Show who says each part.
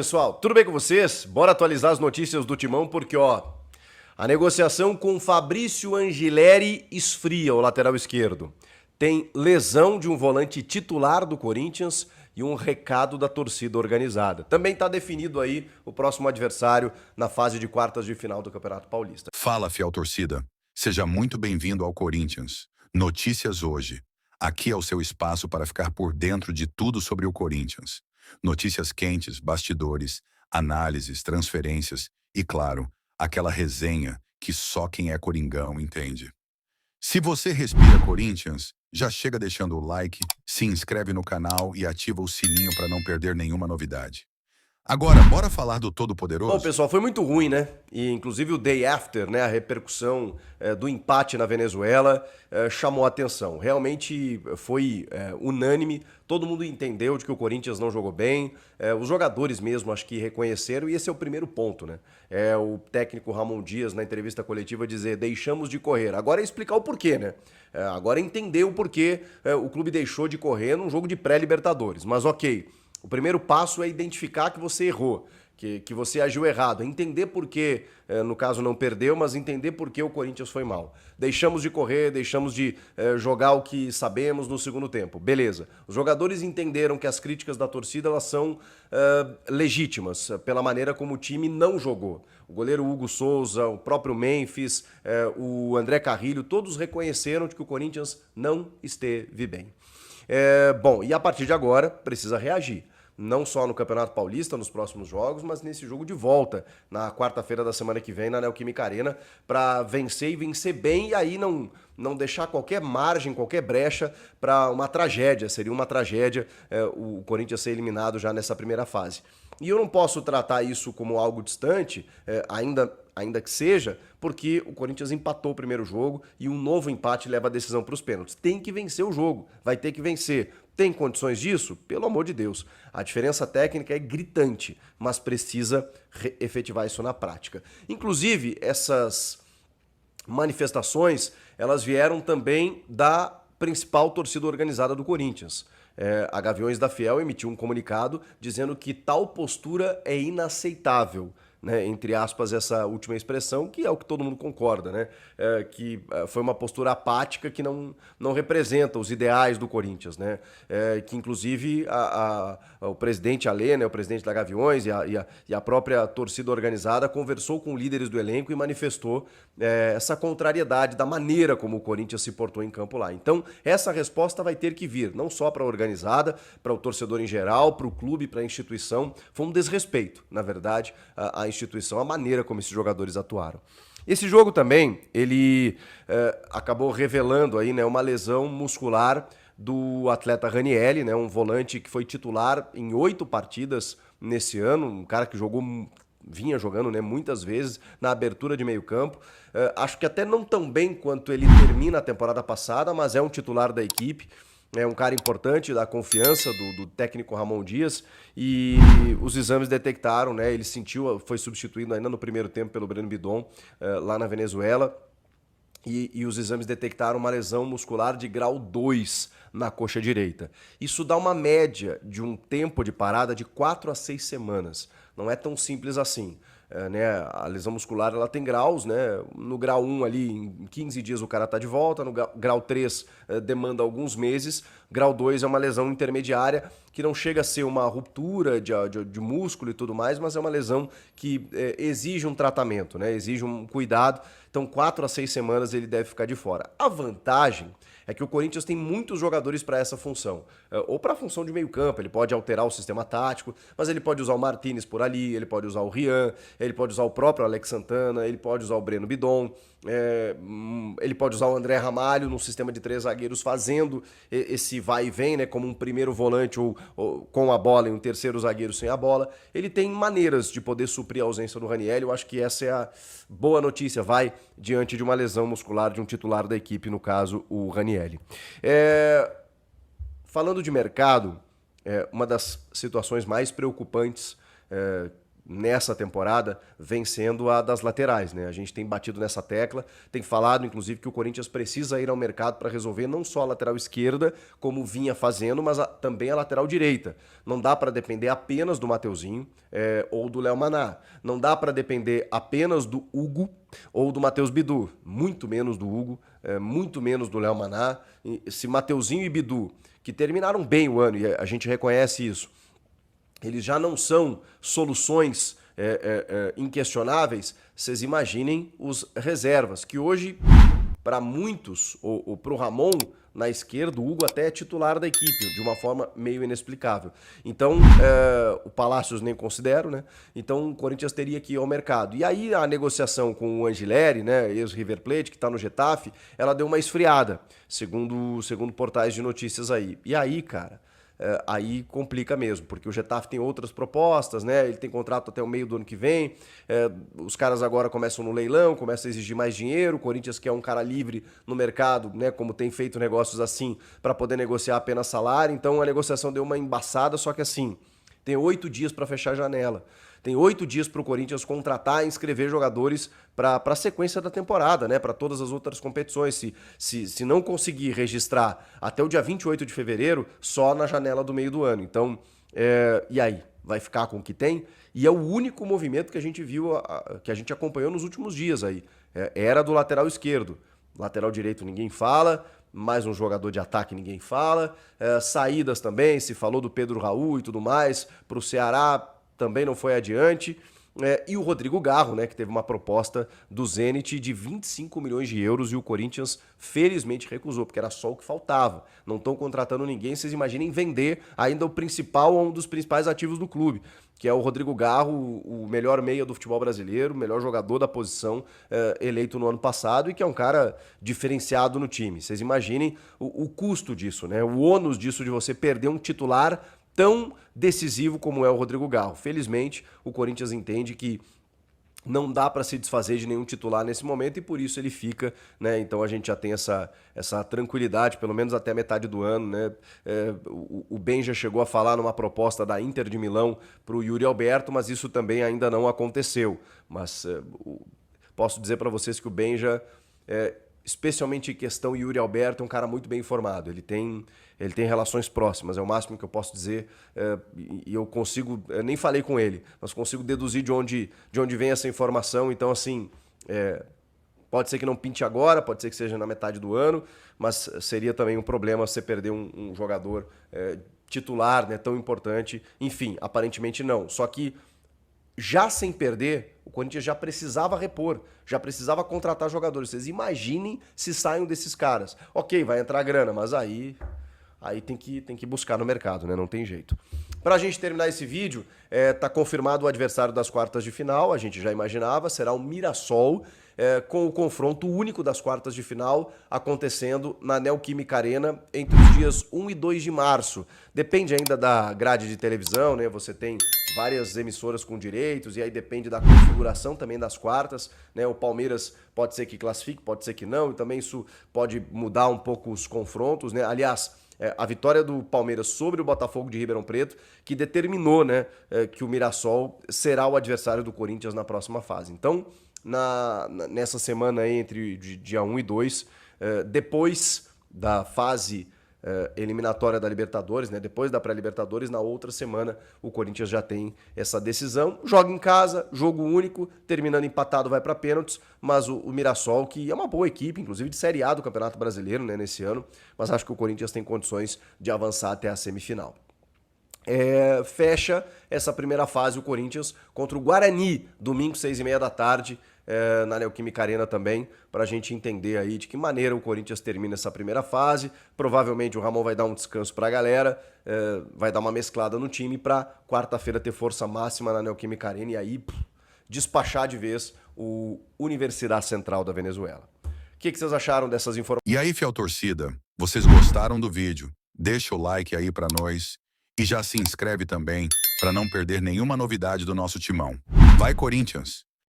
Speaker 1: Pessoal, tudo bem com vocês? Bora atualizar as notícias do Timão porque, a negociação com Fabrício Angileri esfria, o lateral esquerdo. Tem lesão de um volante titular do Corinthians e um recado da torcida organizada. Também está definido aí o próximo adversário na fase de quartas de final do Campeonato Paulista.
Speaker 2: Fala, fiel torcida. Seja muito bem-vindo ao Corinthians. Notícias hoje. Aqui é o seu espaço para ficar por dentro de tudo sobre o Corinthians. Notícias quentes, bastidores, análises, transferências e, claro, aquela resenha que só quem é coringão entende. Se você respira Corinthians, já chega deixando o like, se inscreve no canal e ativa o sininho para não perder nenhuma novidade. Agora, bora falar do
Speaker 1: Bom,
Speaker 2: Todo-Poderoso?
Speaker 1: pessoal, foi muito ruim, né? E inclusive o day after, né, a repercussão do empate na Venezuela chamou a atenção. Realmente foi unânime, todo mundo entendeu de que o Corinthians não jogou bem, os jogadores mesmo acho que reconheceram, e esse é o primeiro ponto, né? O técnico Ramon Dias, na entrevista coletiva, dizer: deixamos de correr. Agora é explicar o porquê, né? Agora é entender o porquê o clube deixou de correr num jogo de pré-Libertadores. Mas ok. O primeiro passo é identificar que você errou, que você agiu errado, é entender por que, no caso não perdeu, mas entender por que o Corinthians foi mal. Deixamos de correr, deixamos de jogar o que sabemos no segundo tempo. Beleza. Os jogadores entenderam que as críticas da torcida elas são legítimas, pela maneira como o time não jogou. O goleiro Hugo Souza, o próprio Memphis, o André Carrilho, todos reconheceram de que o Corinthians não esteve bem. Bom, e a partir de agora precisa reagir. Não só no Campeonato Paulista, nos próximos jogos, mas nesse jogo de volta, na quarta-feira da semana que vem, na Neoquímica Arena, para vencer e vencer bem e aí não deixar qualquer margem, qualquer brecha para uma tragédia. Seria uma tragédia o Corinthians ser eliminado já nessa primeira fase. E eu não posso tratar isso como algo distante, ainda que seja, porque o Corinthians empatou o primeiro jogo e um novo empate leva a decisão para os pênaltis. Tem que vencer o jogo, vai ter que vencer. Tem condições disso? Pelo amor de Deus. A diferença técnica é gritante, mas precisa efetivar isso na prática. Inclusive, essas manifestações, elas vieram também da principal torcida organizada do Corinthians. A Gaviões da Fiel emitiu um comunicado dizendo que tal postura é inaceitável, né, entre aspas, essa última expressão, que é o que todo mundo concorda, né? Que foi uma postura apática que não representa os ideais do Corinthians, né? Que inclusive o presidente Alê, né, o presidente da Gaviões e a própria torcida organizada conversou com líderes do elenco e manifestou essa contrariedade da maneira como o Corinthians se portou em campo lá. Então, essa resposta vai ter que vir, não só para a organizada, para o torcedor em geral, para o clube, para a instituição. Foi um desrespeito, na verdade, à instituição, a maneira como esses jogadores atuaram. Esse jogo também, ele acabou revelando aí, né, uma lesão muscular do atleta Ranieri, né, um volante que foi titular em 8 partidas nesse ano, um cara que vinha jogando, né, muitas vezes na abertura de meio campo. Acho que até não tão bem quanto ele termina a temporada passada, mas é um titular da equipe. É um cara importante, da confiança do técnico Ramon Dias, e os exames detectaram, né? Ele foi substituído ainda no primeiro tempo pelo Breno Bidon, lá na Venezuela, e os exames detectaram uma lesão muscular de grau 2 na coxa direita. Isso dá uma média de um tempo de parada de 4 a 6 semanas. Não é tão simples assim. Né, a lesão muscular ela tem graus, né? No grau 1 ali, em 15 dias o cara tá de volta, no grau 3 demanda alguns meses, grau 2 é uma lesão intermediária que não chega a ser uma ruptura de músculo e tudo mais, mas é uma lesão que exige um tratamento, né? Exige um cuidado, então 4 a 6 semanas ele deve ficar de fora. A vantagem é que o Corinthians tem muitos jogadores para essa função, ou para a função de meio campo. Ele pode alterar o sistema tático, mas ele pode usar o Martínez por ali, ele pode usar o Rian, ele pode usar o próprio Alex Santana, ele pode usar o Breno Bidon, ele pode usar o André Ramalho num sistema de 3 zagueiros, fazendo esse vai e vem, né, como um primeiro volante ou com a bola e um terceiro zagueiro sem a bola. Ele tem maneiras de poder suprir a ausência do Ranieri. Eu acho que essa é a boa notícia, vai diante de uma lesão muscular de um titular da equipe, no caso o Ranieri. Falando de mercado, uma das situações mais preocupantes nessa temporada vem sendo a das laterais, né? A gente tem batido nessa tecla, tem falado, inclusive, que o Corinthians precisa ir ao mercado para resolver não só a lateral esquerda, como vinha fazendo, mas também a lateral direita. Não dá para depender apenas do Mateuzinho ou do Léo Maná. Não dá para depender apenas do Hugo ou do Matheus Bidu. Muito menos do Hugo, muito menos do Léo Maná. Se Mateuzinho e Bidu, que terminaram bem o ano, e a gente reconhece isso, eles já não são soluções inquestionáveis, vocês imaginem os reservas, que hoje, para muitos, ou para o Ramon, na esquerda, o Hugo até é titular da equipe, de uma forma meio inexplicável. Então, o Palácios nem considero, né? Então, o Corinthians teria que ir ao mercado. E aí, a negociação com o Angileri, né, ex-River Plate, que está no Getafe, ela deu uma esfriada, segundo portais de notícias aí. E aí, cara, aí complica mesmo, porque o Getafe tem outras propostas, né? Ele tem contrato até o meio do ano que vem, os caras agora começam no leilão, começam a exigir mais dinheiro, o Corinthians que é um cara livre no mercado, né? Como tem feito negócios assim, para poder negociar apenas salário, então a negociação deu uma embaçada, só que assim, tem 8 dias para fechar a janela. Tem 8 dias para o Corinthians contratar e inscrever jogadores para a sequência da temporada, né? Para todas as outras competições. Se não conseguir registrar até o dia 28 de fevereiro, só na janela do meio do ano. Então, e aí? Vai ficar com o que tem? E é o único movimento que a gente viu, que a gente acompanhou nos últimos dias aí. Era do lateral esquerdo. Lateral direito ninguém fala. Mais um jogador de ataque ninguém fala. Saídas também, se falou do Pedro Raul e tudo mais. Para o Ceará também não foi adiante. E o Rodrigo Garro, né, que teve uma proposta do Zenit de 25 milhões de euros e o Corinthians felizmente recusou, porque era só o que faltava. Não estão contratando ninguém, vocês imaginem vender ainda o principal ou um dos principais ativos do clube, que é o Rodrigo Garro, o melhor meia do futebol brasileiro, o melhor jogador da posição, eleito no ano passado e que é um cara diferenciado no time. Vocês imaginem o custo disso, né? O ônus disso de você perder um titular tão decisivo como é o Rodrigo Garro. Felizmente, o Corinthians entende que não dá para se desfazer de nenhum titular nesse momento e por isso ele fica, né? Então a gente já tem essa tranquilidade, pelo menos até a metade do ano, né? O Benja chegou a falar numa proposta da Inter de Milão para o Yuri Alberto, mas isso também ainda não aconteceu. Mas posso dizer para vocês que o Benja, especialmente em questão Yuri Alberto, é um cara muito bem informado. Ele tem relações próximas, é o máximo que eu posso dizer, e eu consigo, nem falei com ele, mas consigo deduzir de onde vem essa informação. Então, assim, pode ser que não pinte agora, pode ser que seja na metade do ano, mas seria também um problema você perder um jogador titular, né, tão importante. Enfim, aparentemente não. Só que já sem perder, o Corinthians já precisava repor, já precisava contratar jogadores. Vocês imaginem se saem desses caras. Ok, vai entrar grana, mas aí tem que buscar no mercado, né? Não tem jeito. Pra gente terminar esse vídeo, tá confirmado o adversário das quartas de final, a gente já imaginava, será o Mirassol, com o confronto único das quartas de final acontecendo na Neoquímica Arena entre os dias 1 e 2 de março. Depende ainda da grade de televisão, né? Você tem várias emissoras com direitos e aí depende da configuração também das quartas, né? O Palmeiras pode ser que classifique, pode ser que não, e também isso pode mudar um pouco os confrontos, né? Aliás, a vitória do Palmeiras sobre o Botafogo de Ribeirão Preto, que determinou, né, que o Mirassol será o adversário do Corinthians na próxima fase. Então, nessa semana aí, entre dia 1 e 2, depois da fase eliminatória da Libertadores, né? Depois da pré-Libertadores, na outra semana o Corinthians já tem essa decisão, joga em casa, jogo único, terminando empatado vai para pênaltis, mas o Mirassol, que é uma boa equipe, inclusive de Série A do Campeonato Brasileiro, né, nesse ano, mas acho que o Corinthians tem condições de avançar até a semifinal. Fecha essa primeira fase o Corinthians contra o Guarani, domingo 6h30 da tarde, na Neoquímica Arena também, para a gente entender aí de que maneira o Corinthians termina essa primeira fase. Provavelmente o Ramon vai dar um descanso para a galera, vai dar uma mesclada no time para quarta-feira ter força máxima na Neoquímica Arena e aí despachar de vez o Universidade Central da Venezuela. O que vocês acharam dessas informações?
Speaker 2: E aí, fiel torcida, vocês gostaram do vídeo? Deixa o like aí para nós e já se inscreve também para não perder nenhuma novidade do nosso timão. Vai, Corinthians!